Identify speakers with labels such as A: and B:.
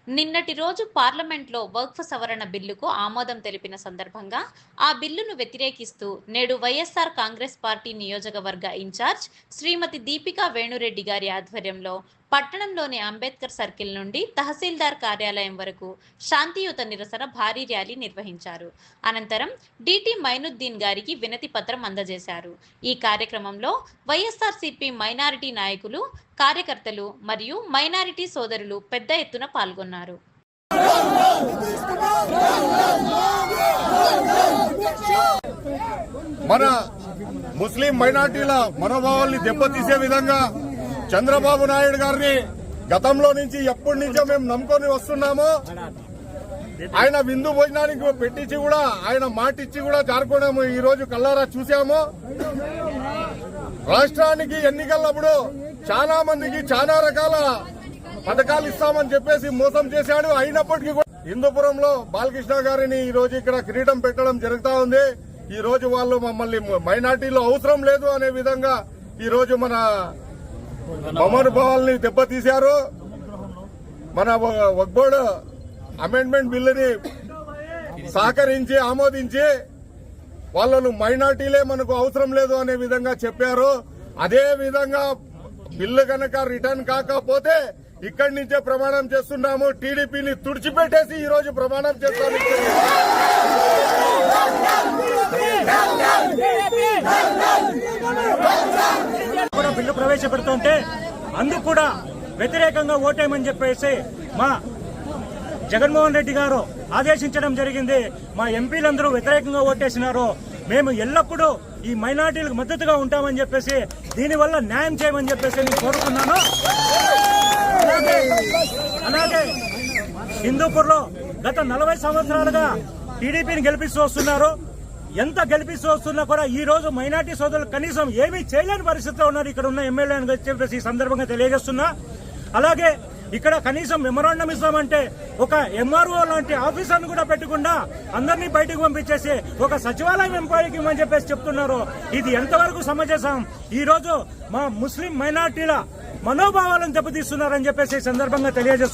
A: నిన్నటి రోజు పార్లమెంట్లో వక్ఫ్ సవరణ బిల్లుకు ఆమోదం తెలిపిన సందర్భంగా ఆ బిల్లును వ్యతిరేకిస్తూ నేడు వైఎస్ఆర్ కాంగ్రెస్ పార్టీ నియోజకవర్గ ఇన్ఛార్జ్ శ్రీమతి దీపికా వేణురెడ్డి గారి ఆధ్వర్యంలో పట్టణంలోని అంబేద్కర్ సర్కిల్ నుండి తహసీల్దార్ కార్యాలయం వరకు శాంతియుత నిరసన భారీ ర్యాలీ నిర్వహించారు. అనంతరం డిటి మైనుద్దీన్ గారికి వినతి పత్రం అందజేశారు. ఈ కార్యక్రమంలో వైఎస్ఆర్సీపీ మైనారిటీ నాయకులు, కార్యకర్తలు మరియు మైనారిటీ సోదరులు పెద్ద ఎత్తున పాల్గొన్నారు.
B: మన ముస్లిం మైనార్టీల మనోభావాల్ని దెబ్బతీసే విధంగా చంద్రబాబు నాయుడు గారిని గతంలో నుంచి ఎప్పటి నుంచో మేము నమ్ముకొని వస్తున్నామో, ఆయన విందు భోజనానికి పెట్టించి కూడా ఆయన మాటిచ్చి కూడా జారుకోవడం ఈ రోజు కల్లారా చూసాము. రాష్ట్రానికి ఎన్నికలప్పుడు చాలా మందికి చాలా రకాల పథకాలు ఇస్తామని చెప్పేసి మోసం చేశాడు. అయినప్పటికీ కూడా హిందూపురంలో బాలకృష్ణ గారిని ఈ రోజు ఇక్కడ కిరీటం పెట్టడం జరుగుతా ఉంది. ఈ రోజు వాళ్ళు మమ్మల్ని మైనార్టీలో అవసరం లేదు అనే విధంగా ఈ రోజు మన మనోభావాల్ని దెబ్బతీశారు. మన వక్ఫ్ బోర్డు అమెండ్మెంట్ బిల్లుని సహకరించి ఆమోదించి వాళ్ళను మైనార్టీలే మనకు అవసరం లేదు అనే విధంగా చెప్పారు. అదే విధంగా బిల్లు కనుక రిటర్న్ కాకపోతే ఇక్కడి నుంచే ప్రమాణం చేస్తున్నాము. టీడీపీని తుడిచిపెట్టేసి ఈ రోజు ప్రమాణం చేస్తాము.
C: బిల్లు ప్రవేశపెడుతుంటే అందుకు కూడా వ్యతిరేకంగా ఓటేయమని చెప్పేసి మా జగన్మోహన్ రెడ్డి గారు ఆదేశించడం జరిగింది. మా ఎంపీలందరూ వ్యతిరేకంగా ఓటేసినారు. మేము ఎల్లప్పుడూ ఈ మైనార్టీలకు మద్దతుగా ఉంటామని చెప్పేసి, దీనివల్ల న్యాయం చేయమని చెప్పేసి నేను కోరుకున్నాను. అలాగే హిందూపూర్ లో గత 40 సంవత్సరాలుగా టీడీపీని గెలిపిస్తూ వస్తున్నారు. ఎంత గెలిపిస్తూ వస్తున్నా కూడా ఈ రోజు మైనార్టీ సోదరులు కనీసం ఏమీ చేయలేని పరిస్థితిలో ఉన్నారు ఇక్కడ ఉన్న ఎమ్మెల్యే అని చెప్పేసి ఈ సందర్భంగా తెలియజేస్తున్నా. అలాగే ఇక్కడ కనీసం మెమరాండం ఇస్తామంటే ఒక ఎంఆర్ఓ లాంటి ఆఫీసర్ను కూడా పెట్టకుండా అందరినీ బయటకు పంపించేసి ఒక సచివాలయం ఎంప్లాయీకి ఇవ్వమని చెప్పేసి చెప్తున్నారు. ఇది ఎంతవరకు సమంజసం? ఈ రోజు మా ముస్లిం మైనార్టీల మనోభావాలను దెబ్బతీస్తున్నారని చెప్పేసి ఈ సందర్భంగా తెలియజేస్తున్నారు.